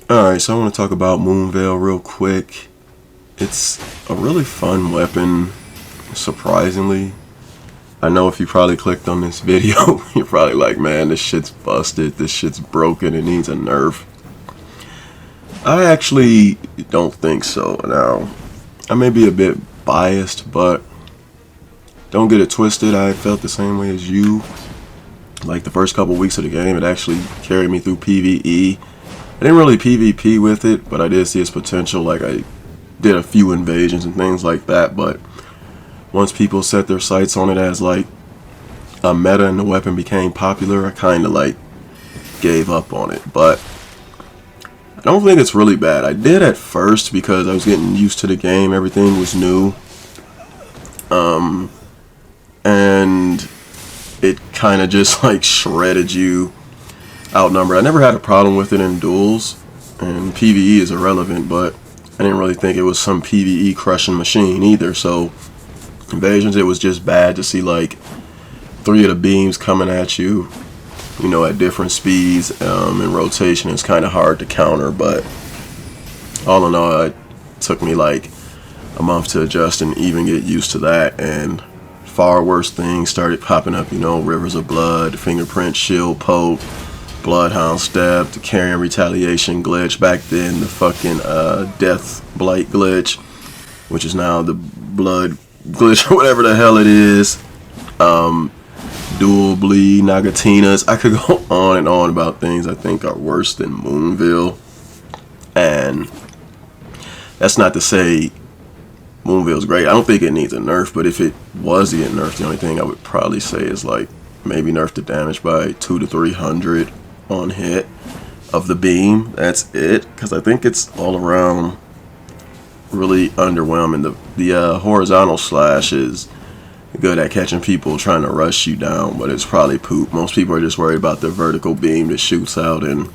Alright, so I want to talk about Moonveil real quick. It's a really fun weapon, surprisingly. I know if you probably clicked on this video, you're probably like, man, this shit's busted, this shit's broken, it needs a nerf. I actually don't think so. Now, I may be a bit biased, but don't get it twisted, I felt the same way as you. Like the first couple weeks of the game, it actually carried me through PvE. I didn't really PvP with it, but I did see its potential. Like I did a few invasions and things like that, but once people set their sights on it as like a meta and the weapon became popular, I kind of like gave up on it. But I don't think it's really bad. I did at first because I was getting used to the game. Everything was new. And it kind of just like shredded you outnumbered. I never had a problem with it in duels, and PvE is irrelevant, but I didn't really think it was some PvE crushing machine either. So invasions, it was just bad to see like 3 of the beams coming at you, you know, at different speeds, and rotation is kind of hard to counter. But all in all, it took me like a month to adjust and even get used to that, and far worse things started popping up, you know, rivers of blood, fingerprint, shield poke, bloodhound step, the carrying retaliation glitch, back then the fucking death blight glitch, which is now the blood glitch or whatever the hell it is, dual bleed, nagatinas. I could go on and on about things I think are worse than Moonveil, and that's not to say Moonveil's great. I don't think it needs a nerf, but if it was to get nerfed, the only thing I would probably say is like maybe nerf the damage by 200 to 300 on hit of the beam. That's it, because I think it's all around really underwhelming. The horizontal slash is good at catching people trying to rush you down, but it's probably poop. Most people are just worried about the vertical beam that shoots out and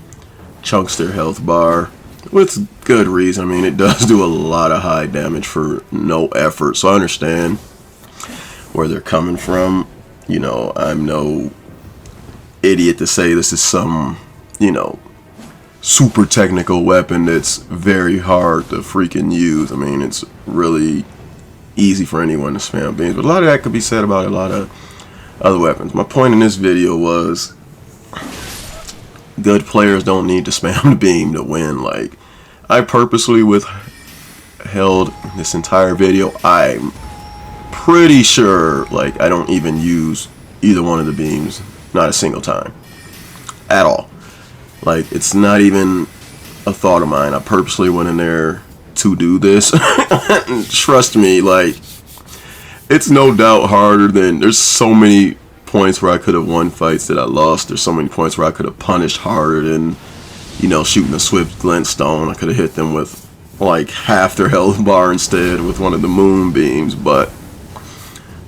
chunks their health bar, with good reason. I mean, it does do a lot of high damage for no effort, so I understand where they're coming from. You know, I'm no idiot to say this is some, you know, super technical weapon that's very hard to freaking use. I mean, it's really easy for anyone to spam beams, but a lot of that could be said about a lot of other weapons. My point in this video was good players don't need to spam the beam to win. Like, I purposely withheld this entire video. I'm pretty sure like I don't even use either one of the beams, not a single time at all. Like, it's not even a thought of mine. I purposely went in there to do this. Trust me, like, it's no doubt harder than, there's so many points where I could have won fights that I lost. There's so many points where I could have punished harder than, you know, shooting a swift glintstone. I could have hit them with like half their health bar instead with one of the moonbeams. But,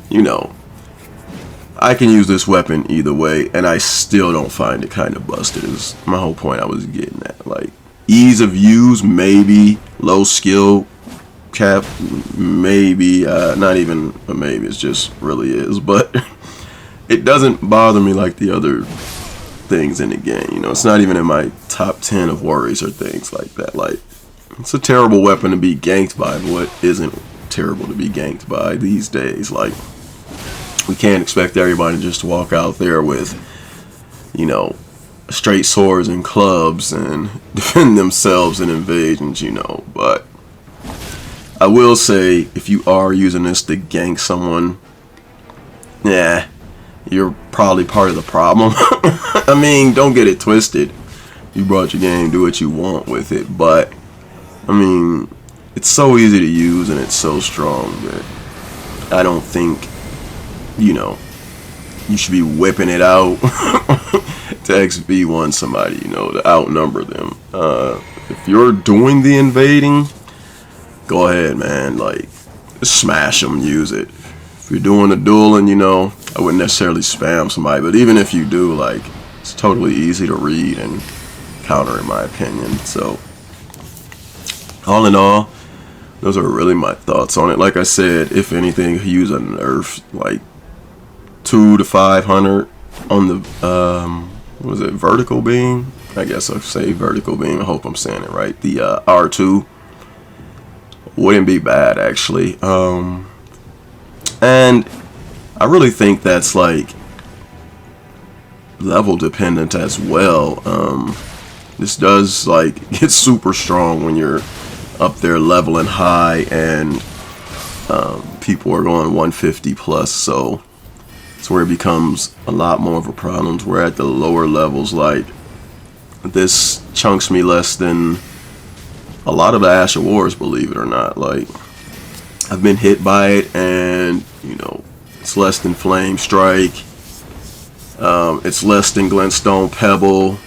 you know, I can use this weapon either way, and I still don't find it kind of busted. Is my whole point I was getting at. Like, ease of use, maybe. Low skill cap, maybe. Not even a maybe, it just really is. But it doesn't bother me like the other things in the game. You know, it's not even in my top 10 of worries or things like that. Like, it's a terrible weapon to be ganked by, but what isn't terrible to be ganked by these days? Like, we can't expect everybody to just walk out there with, you know, straight swords and clubs and defend themselves in invasions, you know. But I will say, if you are using this to gank someone, yeah, you're probably part of the problem. I mean, don't get it twisted. You brought your game, do what you want with it. But, I mean, it's so easy to use and it's so strong that I don't think, you know, you should be whipping it out to XP1 somebody, you know, to outnumber them. If you're doing the invading, go ahead, man. Like, smash them, use it. If you're doing the dueling, you know, I wouldn't necessarily spam somebody, but even if you do, like, it's totally easy to read and counter, in my opinion. So, all in all, those are really my thoughts on it. Like I said, if anything, use a nerf, like 200 to 500 on the was it vertical beam? I guess I'll say vertical beam. I hope I'm saying it right. The R2 wouldn't be bad actually. And I really think that's like level dependent as well. This does like get super strong when you're up there leveling high, and people are going 150 plus, so it's where it becomes a lot more of a problem. We're at the lower levels, like this chunks me less than a lot of the Ash of Wars, believe it or not. Like, I've been hit by it, and you know, it's less than Flame Strike. It's less than Glintstone Pebble.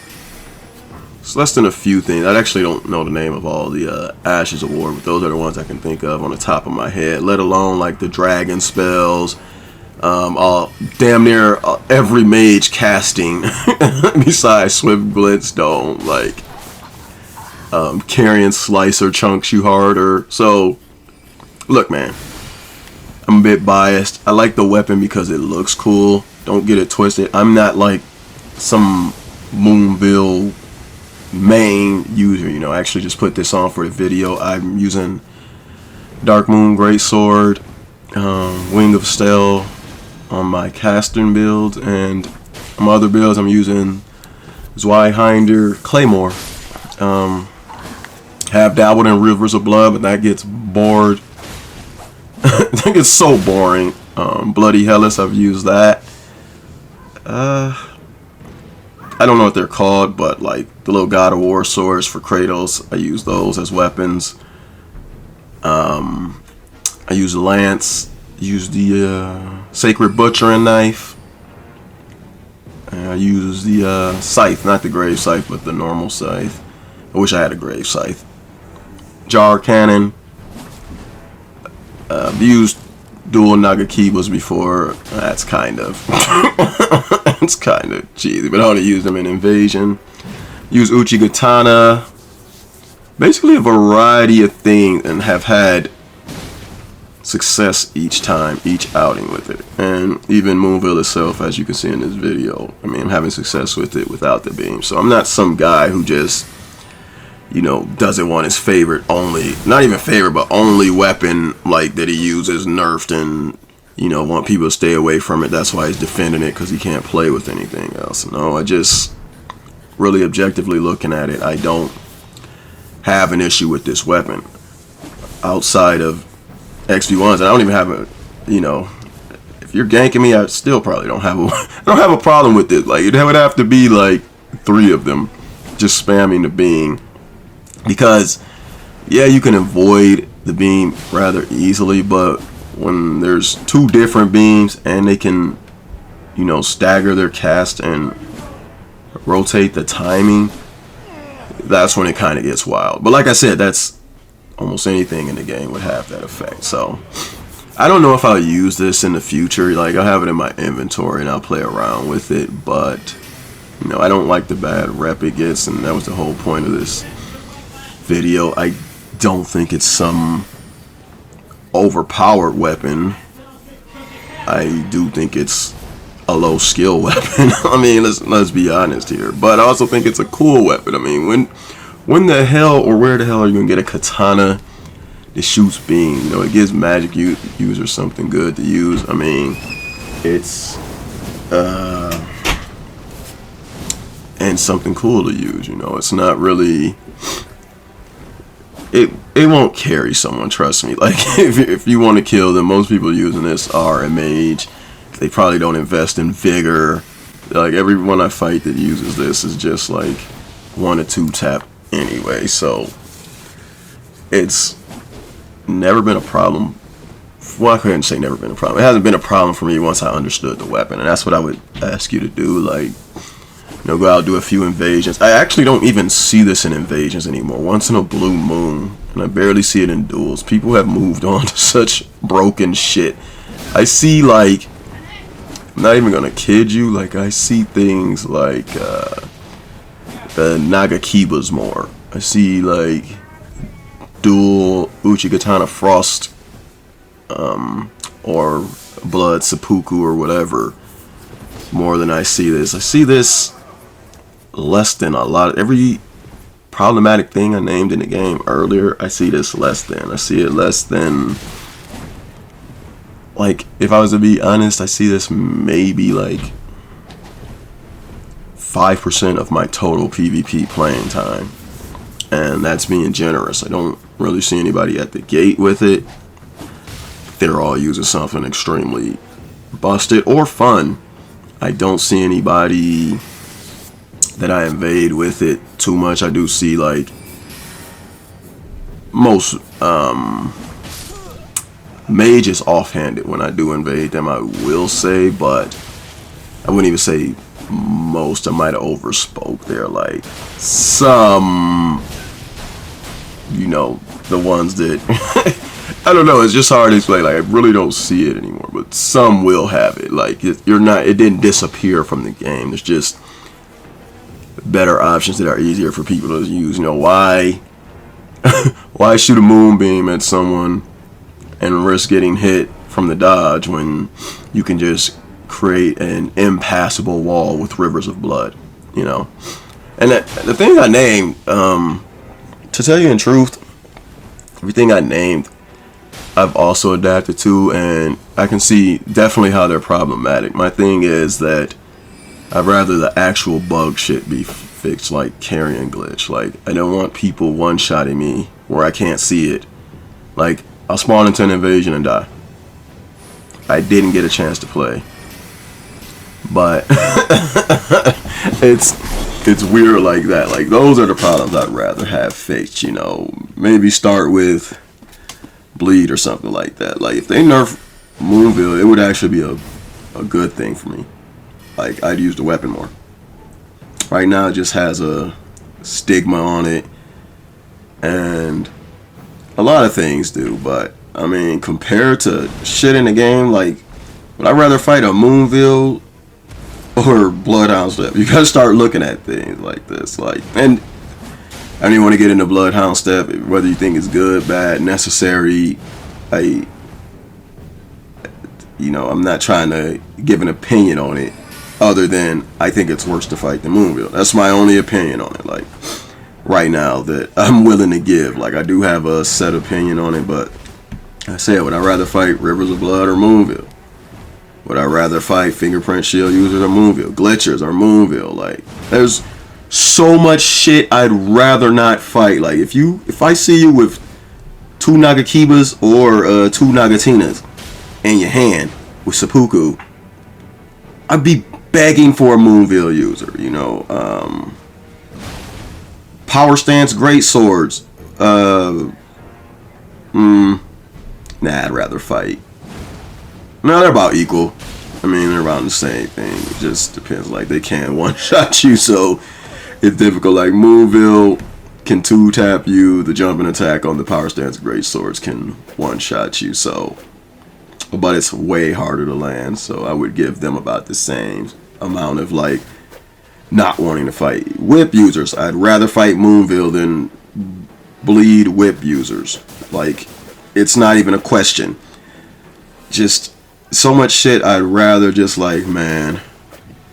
It's less than a few things. I actually don't know the name of all the Ashes of War, but those are the ones I can think of on the top of my head. Let alone like the dragon spells. Damn near every mage casting besides Swift Glintstone. Like, Carrion Slicer chunks you harder. So, look, man, I'm a bit biased. I like the weapon because it looks cool. Don't get it twisted. I'm not like some Moonveil main user, you know. I actually just put this on for the video. I'm using Dark Moon Greatsword, Wing of Steel on my casting build, and my other builds I'm using Zweihander Claymore. Have dabbled in Rivers of Blood, but that gets bored. That gets so boring. Bloody Hellas, I've used that. I don't know what they're called, but like the little God of War swords for Kratos, I use those as weapons. I use the lance, use the sacred butchering knife. And I use the scythe, not the grave scythe, but the normal scythe. I wish I had a grave scythe. Jar cannon. I've used dual Nagakibas before. That's kind of it's kind of cheesy, but I only use them in Invasion. Use Uchigatana. Basically a variety of things, and have had success each time, each outing with it. And even Moonveil itself, as you can see in this video, I mean, I'm having success with it without the beam. So I'm not some guy who just, you know, doesn't want his favorite only, not even favorite, but only weapon like that he uses nerfed, and you know, want people to stay away from it. That's why he's defending it, because he can't play with anything else. No, I just really objectively looking at it, I don't have an issue with this weapon outside of XP1s. I don't even have a, you know, if you're ganking me, I still probably don't have a I don't have a problem with it. Like, it would have to be like 3 of them just spamming the beam. Because, yeah, you can avoid the beam rather easily, but when there's 2 different beams and they can, you know, stagger their cast and rotate the timing, that's when it kind of gets wild. But like I said, that's almost anything in the game would have that effect. So I don't know if I'll use this in the future. Like, I'll have it in my inventory and I'll play around with it, but you know, I don't like the bad rep it gets, and that was the whole point of this video. I don't think it's some overpowered weapon. I do think it's a low skill weapon. I mean, let's be honest here. But I also think it's a cool weapon. I mean, when the hell or where the hell are you gonna get a katana that shoots beam? You know, it gives magic users something good to use. I mean, it's and something cool to use. You know, it's not really. It won't carry someone, trust me. Like, if you want to kill them, most people using this are a mage. They probably don't invest in vigor. Like, everyone I fight that uses this is just like 1 or 2 tap anyway. So it's never been a problem. Well, I couldn't say never been a problem. It hasn't been a problem for me once I understood the weapon, and that's what I would ask you to do. Like, you know, go out, do a few invasions. I actually don't even see this in invasions anymore. Once in a blue moon, and I barely see it in duels. People have moved on to such broken shit. I see, like, I'm not even gonna kid you, like, I see things like the Nagakibas more. I see like dual Uchigatana Frost or Blood Seppuku or whatever more than I see this. I see this less than a lot. Every problematic thing I named in the game earlier, I see this less than. I see it less than, like, if I was to be honest, I see this maybe like 5% of my total PvP playing time. And that's being generous. I don't really see anybody at the gate with it. They're all using something extremely busted or fun. I don't see anybody that I invade with it too much. I do see, like, most mages offhanded when I do invade them, I will say, but I wouldn't even say most. I might have overspoke there. Like, some, you know, the ones that I don't know, it's just hard to explain. Like, I really don't see it anymore, but some will have it. Like, it didn't disappear from the game. It's just better options that are easier for people to use. You know, why shoot a moonbeam at someone and risk getting hit from the dodge when you can just create an impassable wall with rivers of blood, you know? And the thing I named, to tell you in truth, everything I named, I've also adapted to, and I can see definitely how they're problematic. My thing is that I'd rather the actual bug shit be fixed, like carrion glitch. Like, I don't want people one-shotting me where I can't see it. Like, I'll spawn into an invasion and die. I didn't get a chance to play. But it's weird like that. Like, those are the problems I'd rather have fixed, you know. Maybe start with bleed or something like that. Like, if they nerf Moonveil, it would actually be a good thing for me. Like, I'd use the weapon more. Right now, it just has a stigma on it, and a lot of things do. But I mean, compared to shit in the game, like, would I rather fight a Moonveil or Bloodhound Step? You gotta start looking at things like this. Like, and I don't even want to get into Bloodhound Step, whether you think it's good, bad, necessary. I'm not trying to give an opinion on it, other than I think it's worse to fight than Moonveil. That's my only opinion on it, like, right now, that I'm willing to give. Like, I do have a set opinion on it, but I said, would I rather fight Rivers of Blood or Moonveil? Would I rather fight Fingerprint Shield users or Moonveil? Glitchers or Moonveil? Like, there's so much shit I'd rather not fight. Like, if I see you with 2 Nagakibas or 2 Nagatinas in your hand with seppuku, I'd be begging for a Moonveil user, you know. Power stance great swords. Nah, I'd rather fight. No, they're about equal. I mean, they're around the same thing. It just depends. Like, they can one-shot you, so it's difficult. Like, Moonveil can 2-tap you. The jumping attack on the power stance great swords can one-shot you, so, but it's way harder to land, so I would give them about the same amount of, like, not wanting to fight. Whip users, I'd rather fight Moonveil than bleed whip users. Like, it's not even a question. Just so much shit I'd rather just, like, man,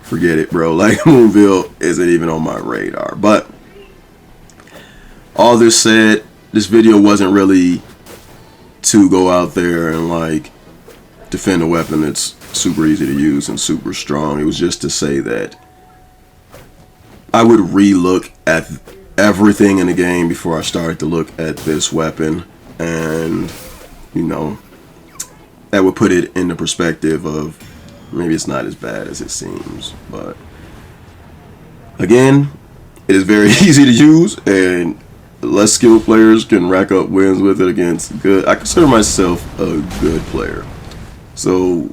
forget it, bro. Like, Moonveil isn't even on my radar. But all this said, this video wasn't really to go out there and, like, defend a weapon that's super easy to use and super strong. It was just to say that I would re-look at everything in the game before I started to look at this weapon, and, you know, that would put it in the perspective of maybe it's not as bad as it seems. But again, it is very easy to use, and less skilled players can rack up wins with it against good. I consider myself a good player. So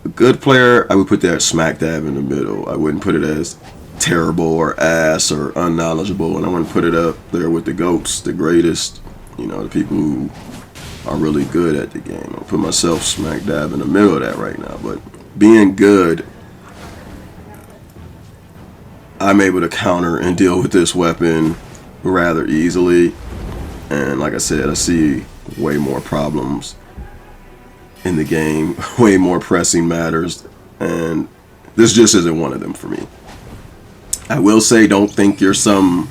a good player, I would put that smack dab in the middle. I wouldn't put it as terrible or ass or unknowledgeable, and I wouldn't put it up there with the GOATs, the greatest, you know, the people who are really good at the game. I'll put myself smack dab in the middle of that right now. But being good, I'm able to counter and deal with this weapon rather easily. And like I said, I see way more problems in the game, way more pressing matters, and this just isn't one of them for me. I will say, don't think you're some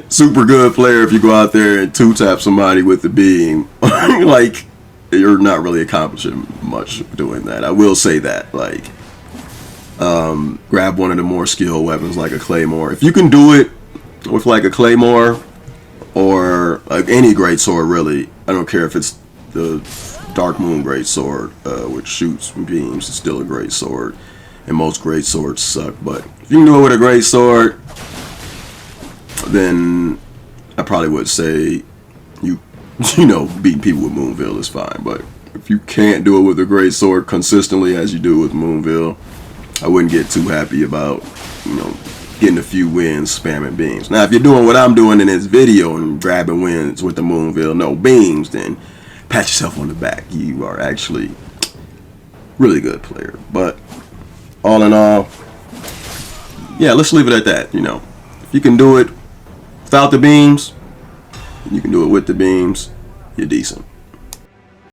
super good player if you go out there and two-tap somebody with the beam. Like, you're not really accomplishing much doing that. I will say that. Like, grab one of the more skilled weapons like a claymore. If you can do it with like a claymore or like any great sword, really, I don't care if it's the Dark Moon great sword, which shoots beams. It's still a great sword, and most great swords suck. But if you can do it with a great sword, then I probably would say you know, beating people with Moonveil is fine. But if you can't do it with a great sword consistently as you do with Moonveil, I wouldn't get too happy about, you know, getting a few wins spamming beams. Now, if you're doing what I'm doing in this video and grabbing wins with the Moonveil, no beams, then pat yourself on the back. You are actually really good player. But all in all, yeah, let's leave it at that. You know, if you can do it without the beams, you can do it with the beams, you're decent.